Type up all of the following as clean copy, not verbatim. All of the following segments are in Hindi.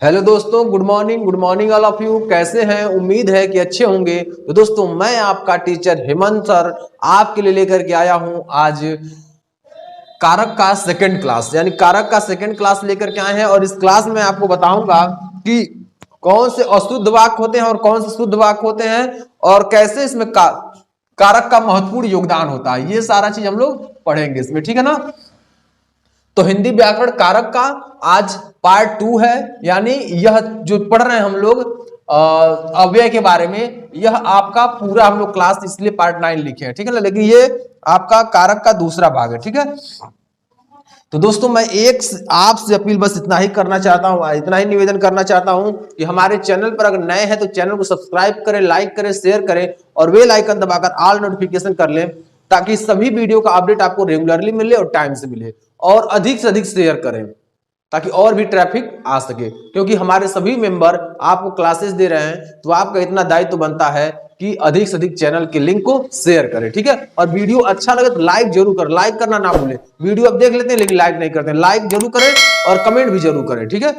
हेलो दोस्तों, good morning all of you. कैसे हैं? उम्मीद है कि अच्छे होंगे। तो दोस्तों, मैं आपका टीचर हेमंत सर आपके लिए लेकर के आया हूं आज कारक का सेकंड क्लास, यानी कारक का सेकंड क्लास लेकर के आए हैं। और इस क्लास में आपको बताऊंगा कि कौन से अशुद्ध वाक्य होते हैं और कौन से शुद्ध वाक्य होते हैं और कैसे इसमें कारक का महत्वपूर्ण योगदान होता है। ये सारा चीज हम लोग पढ़ेंगे इसमें, ठीक है ना। तो हिंदी व्याकरण कारक का आज पार्ट 2 है, यानी यह जो पढ़ रहे हैं हम लोग अव्यय के बारे में, यह आपका पूरा हम लोग क्लास इसलिए पार्ट 9 लिखे हैं, ठीक है ना। लेकिन ये आपका कारक का दूसरा भाग है, ठीक है। तो दोस्तों, मैं एक आपसे अपील बस इतना ही करना चाहता हूं, इतना ही निवेदन करना चाहता हूं कि हमारे चैनल पर अगर नए हैं तो चैनल को सब्सक्राइब करें, लाइक करें, शेयर करें और बेल आइकन दबाकर ऑल नोटिफिकेशन कर लें, ताकि सभी वीडियो का अपडेट आपको रेगुलरली मिले और टाइम से मिले। और अधिक से अधिक शेयर करें ताकि और भी ट्रैफिक आ सके, क्योंकि हमारे सभी मेंबर आपको क्लासेस दे रहे हैं, तो आपका इतना दायित्व तो बनता है कि अधिक से अधिक चैनल के लिंक को शेयर करें, ठीक है। और वीडियो अच्छा लगे तो लाइक जरूर करें, लाइक करना ना भूलें। वीडियो अब देख लेते हैं लेकिन लाइक नहीं करते, लाइक जरूर करें और कमेंट भी जरूर करें, ठीक है।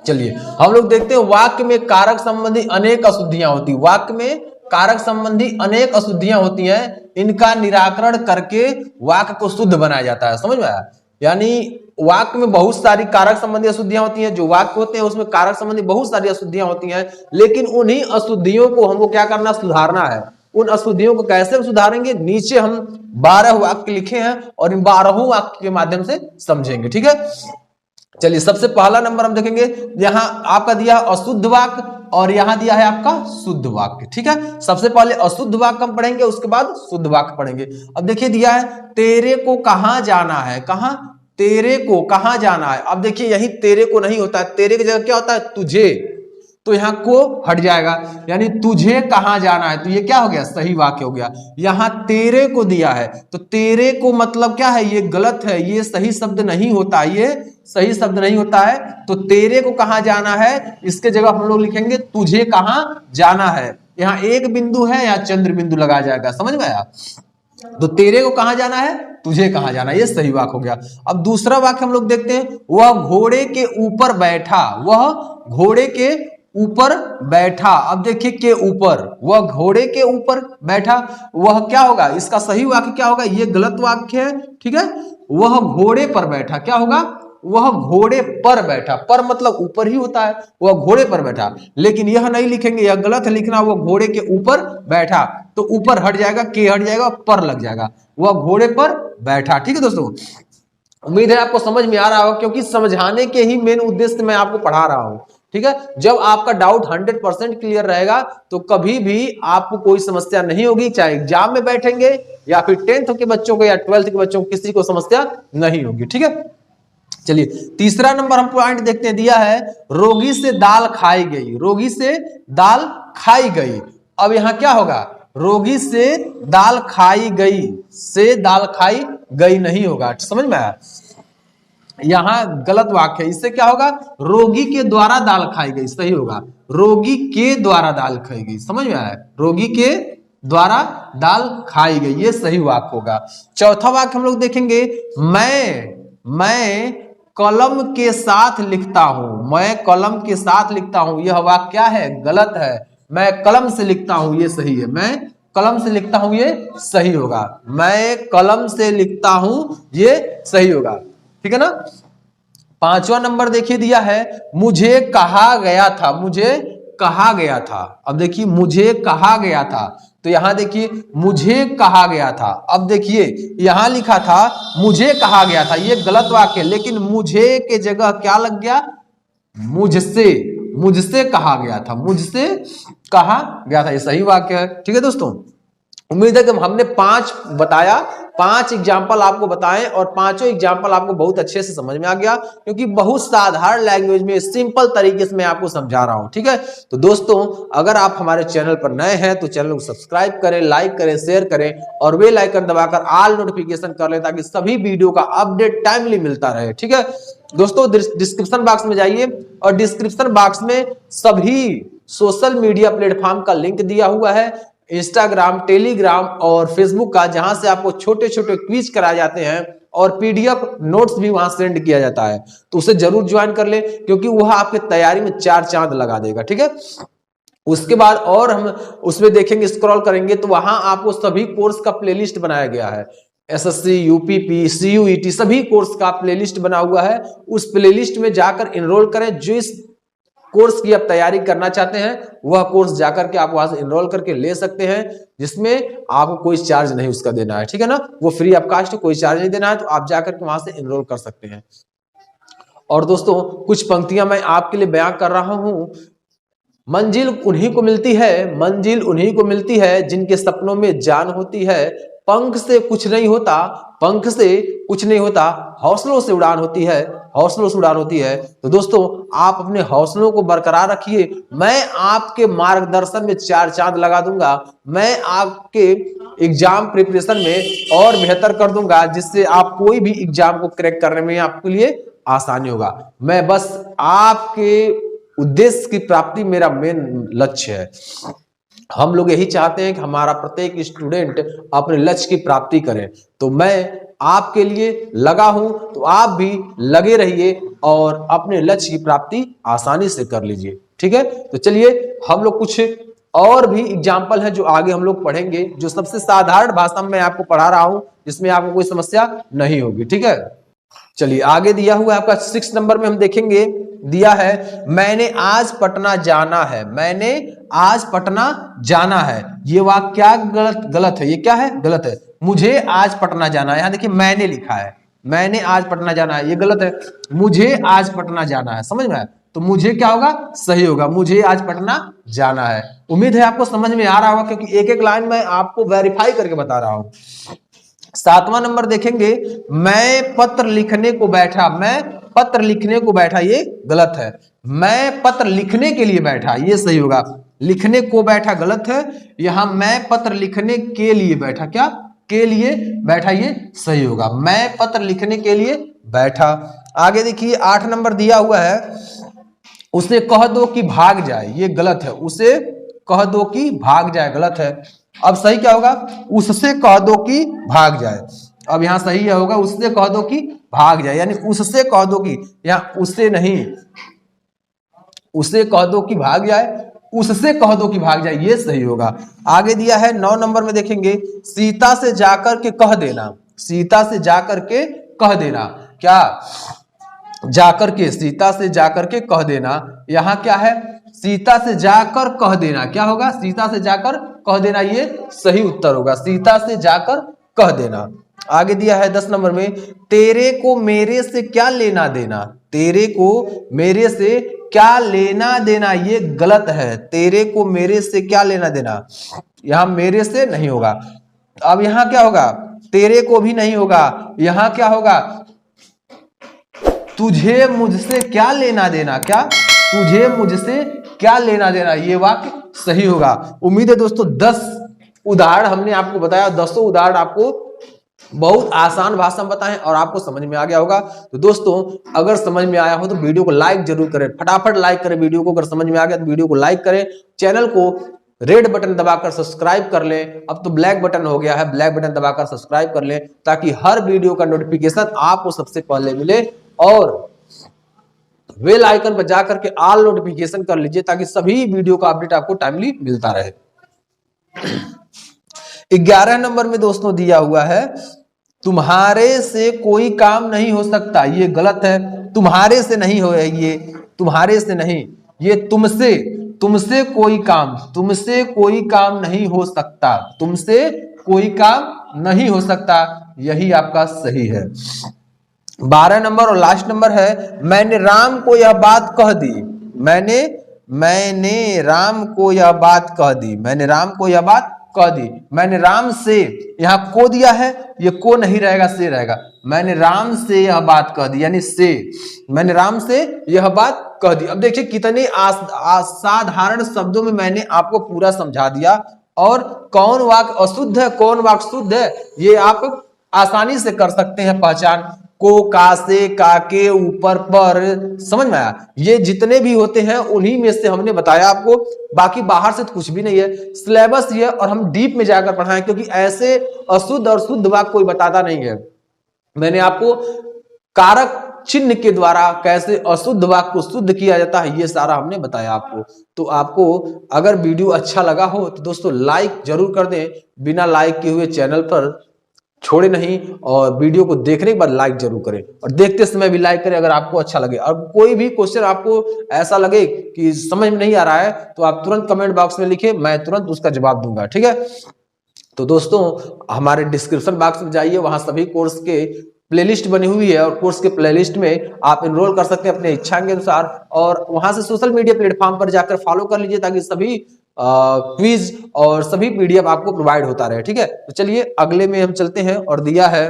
चलिए हम लोग देखते हैं, वाक्य में कारक संबंधी अनेक अशुद्धियां होती, वाक्य में कारक संबंधी अनेक अशुद्धियां होती हैं। इनका निराकरण करके वाक्य को शुद्ध बनाया जाता है, समझ में आया। यानी वाक्य में बहुत सारी कारक संबंधी अशुद्धियां होती हैं, जो वाक्य होते हैं उसमें कारक संबंधी बहुत सारी अशुद्धियां होती हैं, लेकिन उन्हीं अशुद्धियों को हमको क्या करना, सुधारना है। उन अशुद्धियों को कैसे सुधारेंगे, नीचे हम 12 वाक्य लिखे हैं और इन 12 वाक्य के माध्यम से समझेंगे, ठीक है। चलिए, सबसे पहला नंबर हम देखेंगे, यहां आपका दिया है अशुद्ध वाक्य और यहां दिया है आपका शुद्ध वाक्य, ठीक है। सबसे पहले अशुद्ध वाक्य हम पढ़ेंगे, उसके बाद शुद्ध वाक्य पढ़ेंगे। अब देखिए दिया है, तेरे को कहां जाना है, कहां, तेरे को कहां जाना है। अब देखिए यही तेरे को नहीं होता है, तेरे की जगह क्या होता है, तुझे, तो यहां को हट जाएगा, यानी तुझे कहां जाना है, तो ये क्या हो गया, सही वाक्य हो गया। यहां तेरे को दिया है, तो तेरे को मतलब क्या है, ये गलत है, ये सही शब्द नहीं होता, ये सही शब्द नहीं होता है। तो तेरे को कहां जाना है, इसके जगह हम लोग लिखेंगे तुझे कहां जाना है। यहाँ एक बिंदु है, यहाँ चंद्र बिंदु लगाया जाएगा, समझ में आया। तो तेरे को कहां जाना है, तुझे कहां जाना है, ये सही वाक्य हो गया। अब दूसरा वाक्य हम लोग देखते हैं, वह घोड़े के ऊपर बैठा, वह घोड़े के ऊपर बैठा। अब देखिए के ऊपर, वह घोड़े के ऊपर बैठा, वह क्या होगा, इसका सही वाक्य क्या होगा, ये गलत वाक्य है, ठीक है। वह घोड़े पर बैठा, क्या होगा, वह घोड़े पर बैठा, पर मतलब ऊपर ही होता है, वह घोड़े पर बैठा। लेकिन यह नहीं लिखेंगे, यह गलत है लिखना, वह घोड़े के ऊपर बैठा, तो ऊपर हट जाएगा, के हट जाएगा, पर लग जाएगा, वह घोड़े पर बैठा, ठीक है दोस्तों। उम्मीद है आपको समझ में आ रहा होगा, क्योंकि समझाने के ही मेन उद्देश्य से मैं आपको पढ़ा रहा हूं, ठीक है। जब आपका डाउट 100% क्लियर रहेगा तो कभी भी आपको कोई समस्या नहीं होगी, चाहे एग्जाम में बैठेंगे या फिर 10th के बच्चों को या 12th के बच्चों को, किसी को समस्या नहीं होगी, ठीक है। चलिए तीसरा नंबर हम पॉइंट देखते हैं, दिया है रोगी से दाल खाई गई, रोगी से दाल खाई गई। अब यहां क्या होगा, रोगी से दाल खाई गई, से दाल खाई गई नहीं होगा, समझ में आया। यहां गलत वाक्य है, इससे क्या होगा, रोगी के द्वारा दाल खाई गई, सही होगा, रोगी के द्वारा दाल खाई गई, समझ में आया, रोगी के द्वारा दाल खाई गई, ये सही वाक्य होगा। चौथा वाक्य हम लोग देखेंगे, मैं कलम के साथ लिखता हूं, मैं कलम के साथ लिखता हूं, यह वाक्य क्या है, गलत है। मैं कलम से लिखता हूं, ये सही है, मैं कलम से लिखता हूं, ये सही होगा, मैं कलम से लिखता हूं, ये सही होगा, ठीक है ना। पांचवा नंबर देखिए दिया है, मुझे कहा गया था, मुझे कहा गया था। अब देखिए मुझे कहा गया था, तो यहां देखिए मुझे कहा गया था। अब देखिए यहां लिखा था मुझे कहा गया था, ये गलत वाक्य, लेकिन मुझे के जगह क्या लग गया, मुझसे, मुझसे कहा गया था, मुझसे कहा गया था, ये सही वाक्य है, ठीक है दोस्तों। उम्मीद है कि हमने 5 बताया, 5 एग्जाम्पल आपको बताएं और पांचों एग्जाम्पल आपको बहुत अच्छे से समझ में आ गया, क्योंकि बहुत साधारण लैंग्वेज में सिंपल तरीके से मैं आपको समझा रहा हूं, ठीक है। तो दोस्तों, अगर आप हमारे चैनल पर नए हैं तो चैनल को सब्सक्राइब करें, लाइक करें, शेयर करें और बेल आइकन दबाकर ऑल नोटिफिकेशन कर लें, ताकि सभी वीडियो का अपडेट टाइमली मिलता रहे, ठीक है दोस्तों। डिस्क्रिप्शन बॉक्स में जाइए और डिस्क्रिप्शन बॉक्स में सभी सोशल मीडिया प्लेटफॉर्म का लिंक दिया हुआ है, इंस्टाग्राम, टेलीग्राम और फेसबुक का, जहां से आपको छोटे छोटे क्विज कराए जाते हैं और पीडीएफ नोट्स भी वहां सेंड किया जाता है, तो उसे जरूर ज्वाइन कर ले, क्योंकि वह आपके तैयारी में 4 चांद लगा देगा। ठीक है, उसके बाद और हम उसमें देखेंगे, स्क्रॉल करेंगे तो वहां आपको सभी कोर्स का प्लेलिस्ट बनाया गया है। एसएससी, यूपीपी, सीयूईटी सभी कोर्स का प्लेलिस्ट बना हुआ है। उस प्लेलिस्ट में जाकर एनरोल करें। जो इस कोर्स की आप तैयारी करना चाहते हैं वह कोर्स जाकर के आप वहां से एनरोल करके ले सकते हैं, जिसमें आपको कोई चार्ज नहीं उसका देना है। ठीक है ना, वो फ्री ऑफ कास्ट, कोई चार्ज नहीं देना है, तो आप जाकर के वहां से एनरोल कर सकते हैं। और दोस्तों कुछ पंक्तियां मैं आपके लिए बयां कर रहा हूं। मंजिल उन्हीं को मिलती है, मंजिल उन्हीं को मिलती है जिनके सपनों में जान होती है। पंख से कुछ नहीं होता, पंख से कुछ नहीं होता, हौसलों से उड़ान होती है, हौसलों से उड़ान होती है। तो दोस्तों आप अपने हौसलों को बरकरार रखिए। मैं आपके मार्गदर्शन में 4 चांद लगा दूंगा। मैं आपके एग्जाम प्रिपरेशन में और बेहतर कर दूंगा, जिससे आप कोई भी एग्जाम को क्रैक करने में आपके लिए आसानी होगा। मैं बस आपके उद्देश्य की प्राप्ति मेरा मेन लक्ष्य है। हम लोग यही चाहते हैं कि हमारा प्रत्येक स्टूडेंट अपने लक्ष्य की प्राप्ति करे। तो मैं आपके लिए लगा हूं, तो आप भी लगे रहिए और अपने लक्ष्य की प्राप्ति आसानी से कर लीजिए। ठीक है, तो चलिए हम लोग कुछ और भी एग्जाम्पल है जो आगे हम लोग पढ़ेंगे, जो सबसे साधारण भाषा में मैं आपको पढ़ा रहा हूं, जिसमें आपको कोई समस्या नहीं होगी। ठीक है, चलिए आगे दिया हुआ है आपका 6 नंबर में हम देखेंगे, दिया है मैंने आज पटना जाना है, मैंने आज पटना जाना है। ये वाक्य क्या गलत है, ये क्या है, गलत है। मुझे आज पटना जाना है, यहां देखिए मैंने लिखा है, मैंने आज पटना जाना है, ये गलत है। मुझे आज पटना जाना है, समझ में आया? तो मुझे क्या होगा, सही होगा, मुझे आज पटना जाना है। उम्मीद है आपको समझ में आ रहा होगा, क्योंकि एक एक लाइन मैं आपको वेरीफाई करके बता रहा हूं। 7वां नंबर देखेंगे, मैं पत्र लिखने को बैठा, मैं पत्र लिखने को बैठा, ये गलत है। मैं पत्र लिखने के लिए बैठा, ये सही होगा। लिखने को बैठा गलत है, यहां मैं पत्र लिखने के लिए बैठा, क्या के लिए बैठा, ये सही होगा। मैं पत्र लिखने के लिए बैठा। आगे देखिए 8 नंबर दिया हुआ है, उसे कह दो कि भाग जाए, ये गलत है। उसे कह दो कि भाग जाए, गलत है। अब सही क्या होगा, उससे कह दो कि भाग जाए। अब यहां सही क्या होगा, उससे कह दो कि भाग जाए, यानी उससे कह दो कि, यहां उससे नहीं, उसे कह दो कि भाग जाए, उससे कह दो कि भाग जाए, ये सही होगा। आगे दिया है 9 नंबर में देखेंगे, सीता से जाकर के कह देना, सीता से जाकर के कह देना, क्या जाकर के, सीता से जाकर के कह देना। यहां क्या है, सीता से जाकर कह देना, क्या होगा, सीता से जाकर कह देना, ये सही उत्तर होगा, सीता से जाकर कह देना। आगे दिया है 10 नंबर में, तेरे को मेरे से क्या लेना देना, तेरे को मेरे से क्या लेना देना, ये गलत है। तेरे को मेरे से क्या लेना देना, यहां मेरे से नहीं होगा। अब यहां क्या होगा, तेरे को भी नहीं होगा, यहां क्या होगा, तुझे मुझसे क्या लेना देना, क्या तुझे मुझसे क्या लेना देना, ये वाक्य सही होगा। उम्मीद है दोस्तों 10 उदाहरण हमने आपको बताया, 10 उदाहरण आपको बहुत आसान भाषा में बताएं और आपको समझ में आ गया होगा। तो दोस्तों अगर समझ में आया हो तो वीडियो को लाइक जरूर करें, फटाफट लाइक करें वीडियो को। अगर समझ में आ गया तो वीडियो को लाइक करें, चैनल को रेड बटन दबाकर सब्सक्राइब कर लें। अब तो ब्लैक बटन हो गया है, ब्लैक बटन दबाकर सब्सक्राइब कर लें, ताकि हर वीडियो का नोटिफिकेशन आपको सबसे पहले मिले। और बेल आइकन पर जाकर के ऑल नोटिफिकेशन कर लीजिए, ताकि सभी वीडियो का अपडेट आपको टाइमली मिलता रहे। 11 नंबर में दोस्तों दिया हुआ है, तुम्हारे से कोई काम नहीं हो सकता, ये गलत है। तुम्हारे से नहीं हो, ये तुम्हारे से नहीं, ये तुमसे, तुमसे कोई काम, तुमसे कोई काम नहीं हो सकता, तुमसे कोई काम नहीं हो सकता, यही आपका सही है। 12 नंबर और लास्ट नंबर है, मैंने राम को यह बात कह दी, मैंने राम को यह बात कह दी, मैंने राम को यह बात कह दी। मैंने राम से, यहां को दिया है, ये को नहीं रहेगा, से रहेगा। मैंने राम से यह बात कह दी, यानी से, मैंने राम से यह बात कह दी। अब देखिए कितने असाधारण शब्दों में मैंने आपको पूरा समझा दिया, और कौन वाक्य अशुद्ध है, कौन वाक्य शुद्ध है, ये आप आसानी से कर सकते हैं पहचान। को, का, से, का, के, ऊपर, पर, समझ में आया? ये जितने भी होते हैं उन्हीं में से हमने बताया आपको, बाकी बाहर से तो कुछ भी नहीं है। सिलेबस ये, और हम डीप में जाकर पढ़ाएं, क्योंकि ऐसे अशुद्ध और शुद्ध वाक्य कोई बताता नहीं है। मैंने आपको कारक चिन्ह के द्वारा कैसे अशुद्ध वाक्य को शुद्ध किया जाता है ये सारा हमने बताया आपको। तो आपको अगर वीडियो अच्छा लगा हो तो दोस्तों लाइक जरूर कर दें, बिना लाइक किए हुए चैनल पर छोड़े नहीं, और वीडियो को देखने के बाद लाइक जरूर करें और देखते समय भी लाइक करें अगर आपको अच्छा लगे। और कोई भी क्वेश्चन आपको ऐसा लगे कि समझ में नहीं आ रहा है तो आप तुरंत कमेंट बॉक्स में लिखिए, मैं तुरंत उसका जवाब दूंगा, ठीक है। तो दोस्तों हमारे डिस्क्रिप्शन बॉक्स में जाइए, वहां सभी कोर्स के प्लेलिस्ट बनी हुई है और कोर्स के प्लेलिस्ट में आप एनरोल कर सकते हैं अपने इच्छा के अनुसार, और वहां से सोशल मीडिया प्लेटफॉर्म पर जाकर फॉलो कर लीजिए ताकि सभी क्विज और सभी पीडीएफ आपको प्रोवाइड होता रहे, ठीक है। तो चलिए अगले में हम चलते हैं, और दिया है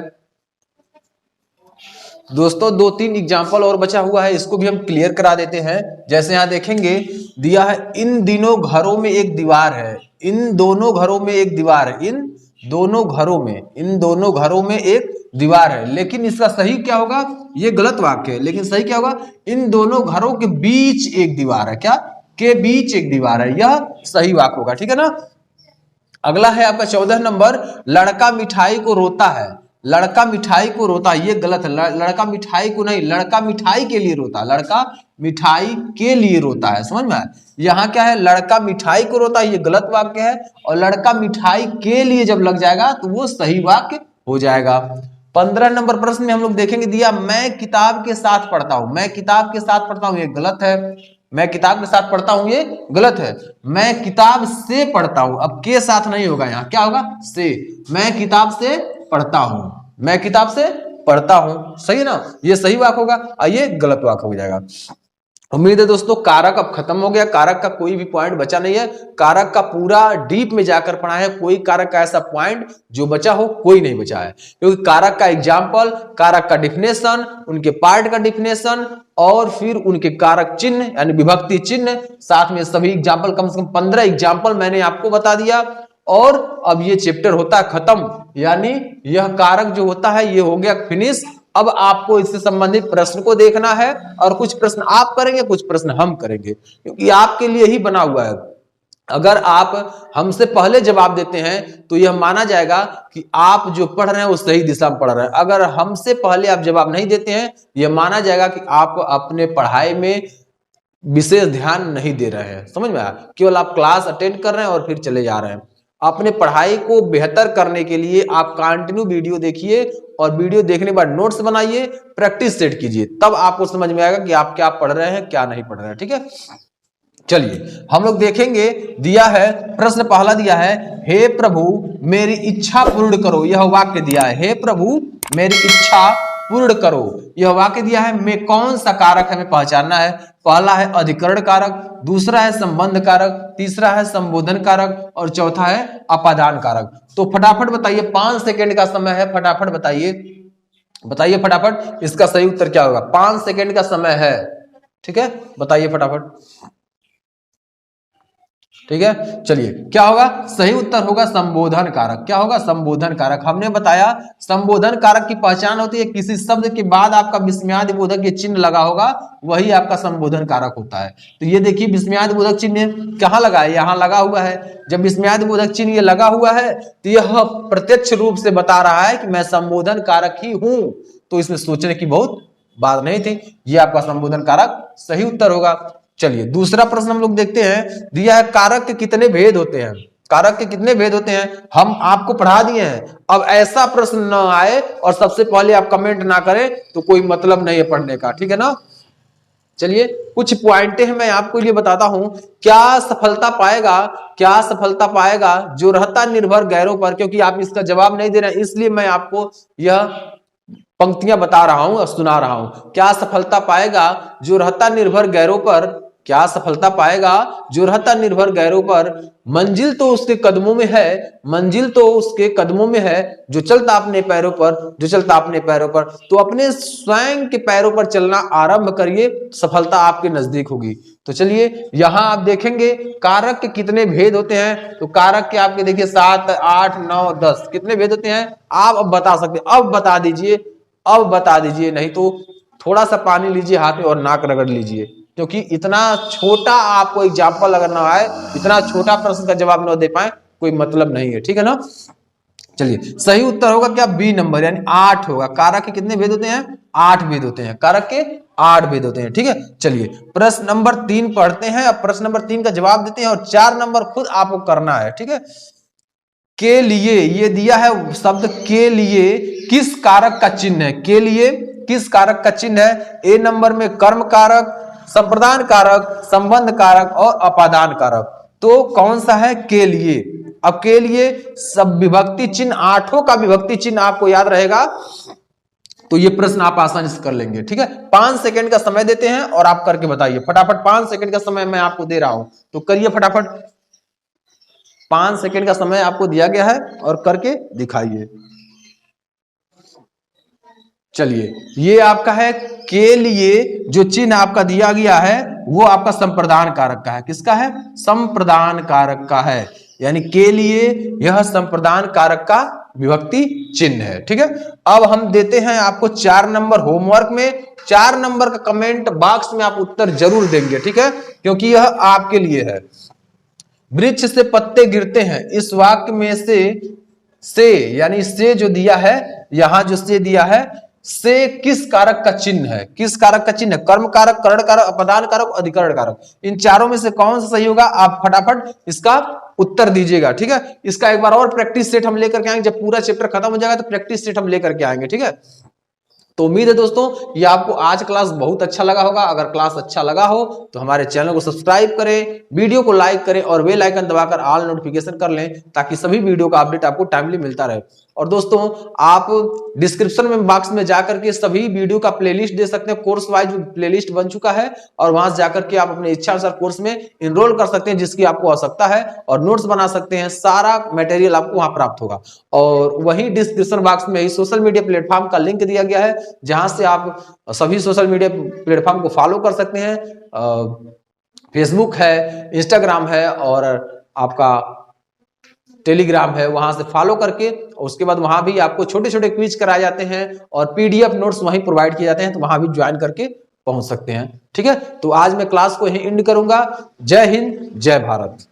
दोस्तों 2-3 एग्जाम्पल और बचा हुआ है, इसको भी हम क्लियर करा देते हैं। जैसे यहां देखेंगे दिया है, इन दिनों घरों में एक दीवार है, इन दोनों घरों में एक दीवार है, इन दोनों घरों में एक दीवार है। लेकिन इसका सही क्या होगा, ये गलत वाक्य है, लेकिन सही क्या होगा, इन दोनों घरों के बीच एक दीवार है, क्या के बीच एक दीवार है, यह सही वाक्य होगा, ठीक है ना। अगला है आपका 14 नंबर, लड़का मिठाई को रोता है, लड़का मिठाई को रोता है, ये गलत है। लड़का मिठाई को नहीं, लड़का मिठाई के लिए रोता है, लड़का मिठाई के लिए रोता है, समझ में आया। यहाँ क्या है, लड़का मिठाई को रोता है, ये गलत वाक्य है, और लड़का मिठाई के लिए जब लग जाएगा तो वो सही वाक्य हो जाएगा। 15 नंबर प्रश्न में हम लोग देखेंगे दिया, मैं किताब के साथ पढ़ता हूं, मैं किताब के साथ पढ़ता हूं, ये गलत है। मैं किताब के साथ पढ़ता हूं, ये गलत है। मैं किताब से पढ़ता हूं, अब के साथ नहीं होगा, यहाँ क्या होगा, से। मैं किताब से पढ़ता हूं, मैं किताब से पढ़ता हूं, सही है ना, ये सही वाक्य होगा, ये गलत वाक्य हो जाएगा। उम्मीद है दोस्तों कारक अब खत्म हो गया, कारक का कोई भी पॉइंट बचा नहीं है, कारक का पूरा डीप में जाकर पढ़ा है, कोई कारक का ऐसा पॉइंट जो बचा हो कोई नहीं बचा है, क्योंकि कारक का एग्जाम्पल, कारक का डिफिनेशन, उनके पार्ट का डिफिनेशन, और फिर उनके कारक चिन्ह यानी विभक्ति चिन्ह, साथ में सभी एग्जाम्पल, कम से कम 15 एग्जाम्पल मैंने आपको बता दिया। और अब ये चैप्टर होता है खत्म, यानी यह कारक जो होता है ये हो गया फिनिश। अब आपको इससे संबंधित प्रश्न को देखना है, और कुछ प्रश्न आप करेंगे, कुछ प्रश्न हम करेंगे, क्योंकि आपके लिए ही बना हुआ है। अगर आप हमसे पहले जवाब देते हैं तो यह माना जाएगा कि आप जो पढ़ रहे हैं वो सही दिशा में पढ़ रहे हैं। अगर हमसे पहले आप जवाब नहीं देते हैं, यह माना जाएगा कि आप अपने पढ़ाई में विशेष ध्यान नहीं दे रहे हैं, समझ में आया, केवल आप क्लास अटेंड कर रहे हैं और फिर चले जा रहे हैं। अपने पढ़ाई को बेहतर करने के लिए आप कंटिन्यू वीडियो देखिए, और वीडियो देखने के बाद नोट्स बनाइए, प्रैक्टिस सेट कीजिए, तब आपको समझ में आएगा कि आप क्या पढ़ रहे हैं क्या नहीं पढ़ रहे हैं, ठीक है। चलिए हम लोग देखेंगे, दिया है प्रश्न पहला दिया है, हे प्रभु मेरी इच्छा पूर्ण करो, यह वाक्य दिया है, हे प्रभु मेरी इच्छा पूर्ण करो, यह वाक्य दिया है। में कौन सा कारक हमें पहचानना है, पहला है अधिकरण कारक, दूसरा है संबंध कारक, तीसरा है संबोधन कारक, और चौथा है अपादान कारक। तो फटाफट बताइए, 5 सेकंड का समय है, फटाफट बताइए, बताइए फटाफट इसका सही उत्तर क्या होगा, 5 सेकंड का समय है, ठीक है, बताइए फटाफट, ठीक है। चलिए क्या होगा, सही उत्तर होगा संबोधन कारक। क्या होगा, संबोधन कारक। हमने बताया संबोधन कारक की पहचान होती है किसी शब्द के बाद आपका विस्मयादि बोधक ये चिन्ह लगा होगा, वही आपका संबोधन कारक होता है। तो ये देखिए विस्मयादि बोधक चिन्ह कहाँ लगा है, यहाँ लगा हुआ है। जब विस्मयादि बोधक चिन्ह ये लगा हुआ है तो यह प्रत्यक्ष रूप से बता रहा है कि मैं संबोधन कारक ही हूं, तो इसमें सोचने की बहुत बात नहीं थी, ये आपका संबोधन कारक सही उत्तर होगा। चलिए दूसरा प्रश्न हम लोग देखते हैं, दिया है कारक के कितने भेद होते हैं, कारक के कितने भेद होते हैं, हम आपको पढ़ा दिए हैं। अब ऐसा प्रश्न ना आए और सबसे पहले आप कमेंट ना करें तो कोई मतलब नहीं है पढ़ने का, ठीक है ना। चलिए कुछ पॉइंटें हैं मैं आपको लिए बताता हूं, क्या सफलता पाएगा, क्या सफलता पाएगा जो रहता निर्भर गैरों पर, क्योंकि आप इसका जवाब नहीं दे रहे हैं इसलिए मैं आपको यह पंक्तियां बता रहा हूं और सुना रहा हूं। क्या सफलता पाएगा जो रहता निर्भर गैरों पर, क्या सफलता पाएगा जो रहता निर्भर गैरों पर, मंजिल तो उसके कदमों में है, मंजिल तो उसके कदमों में है, जो चलता अपने पैरों पर, जो चलता अपने पैरों पर। तो अपने स्वयं के पैरों पर चलना आरंभ करिए, सफलता आपके नजदीक होगी। तो चलिए यहां आप देखेंगे कारक के कितने भेद होते हैं, तो कारक के आपके देखिए 7, 8, 9, 10 कितने भेद होते हैं आप अब बता सकते हैं, अब बता दीजिए, अब बता दीजिए, नहीं तो थोड़ा सा पानी लीजिए हाथ में और नाक रगड़ लीजिए, क्योंकि इतना छोटा आपको एग्जाम्पल अगर ना आए, इतना छोटा प्रश्न का जवाब ना दे पाए, कोई मतलब नहीं है, ठीक है ना। चलिए सही उत्तर होगा क्या, बी नंबर, यानी 8 होगा। कारक के कितने भेद होते हैं, 8 भेद होते हैं, कारक के 8 भेद होते हैं। ठीक है, चलिए प्रश्न नंबर 3 पढ़ते हैं। अब प्रश्न नंबर 3 का जवाब देते हैं और 4 नंबर खुद आपको करना है। ठीक है, के लिए, ये दिया है शब्द के लिए किस कारक का चिन्ह है, के लिए किस कारक का चिन्ह है। ए नंबर में कर्म कारक, संप्रदान कारक, संबंध कारक और अपादान कारक। तो कौन सा है के लिए। अब के लिए सब विभक्ति चिन्ह, 8 का विभक्ति चिन्ह आपको याद रहेगा, तो ये प्रश्न आप आसानी से कर लेंगे। ठीक है, 5 सेकंड का समय देते हैं और आप करके बताइए फटाफट। 5 सेकंड का समय मैं आपको दे रहा हूं, तो करिए फटाफट। 5 सेकंड का समय आपको दिया गया है और करके दिखाइए। चलिए, ये आपका है के लिए, जो चिन्ह आपका दिया गया है वो आपका संप्रदान कारक का है। किसका है, संप्रदान कारक का है, यानी के लिए यह संप्रदान कारक का विभक्ति चिन्ह है। ठीक है, अब हम देते हैं आपको 4 नंबर होमवर्क में। 4 नंबर का कमेंट बॉक्स में आप उत्तर जरूर देंगे। ठीक है, क्योंकि यह आपके लिए है। वृक्ष से पत्ते गिरते हैं, इस वाक्य में से यानी से जो दिया है, यहां जो से दिया है, से किस कारक का चिन्ह है, किस कारक का चिन्ह है, कर्म कारक, करण कारक, अपदान कारक, अधिकरण कारक। इन चारों में से कौन सा सही होगा, आप फटाफट इसका उत्तर दीजिएगा। ठीक है, इसका एक बार और प्रैक्टिस सेट हम लेकर के आएंगे, जब पूरा चैप्टर खत्म हो जाएगा तो प्रैक्टिस सेट हम लेकर के आएंगे। ठीक है, तो उम्मीद है दोस्तों ये आपको आज क्लास बहुत अच्छा लगा होगा। अगर क्लास अच्छा लगा हो तो हमारे चैनल को सब्सक्राइब करें, वीडियो को लाइक करें और बेल आइकन दबाकर ऑल नोटिफिकेशन कर लें, ताकि सभी वीडियो का अपडेट आपको टाइमली मिलता रहे। और दोस्तों आप डिस्क्रिप्शन में बॉक्स में जाकर के सभी वीडियो का प्लेलिस्ट दे सकते हैं, कोर्स वाइज प्लेलिस्ट बन चुका है, और वहां से जाकर के आप अपने इच्छा अनुसार कोर्स में इनरोल कर सकते हैं जिसकी आपको आवश्यकता है, और नोट्स बना सकते हैं। सारा मटेरियल आपको वहां प्राप्त होगा। और वही डिस्क्रिप्शन बॉक्स में ही सोशल मीडिया प्लेटफॉर्म का लिंक दिया गया है, जहां से आप सभी सोशल मीडिया प्लेटफॉर्म को फॉलो कर सकते हैं। फेसबुक है, इंस्टाग्राम है और आपका टेलीग्राम है, वहां से फॉलो करके उसके बाद वहां भी आपको छोटे छोटे क्विज कराए जाते हैं और पीडीएफ नोट्स वहीं प्रोवाइड किए जाते हैं, तो वहां भी ज्वाइन करके पहुंच सकते हैं। ठीक है, तो आज मैं क्लास को यहीं एंड करूंगा। जय हिंद, जय भारत।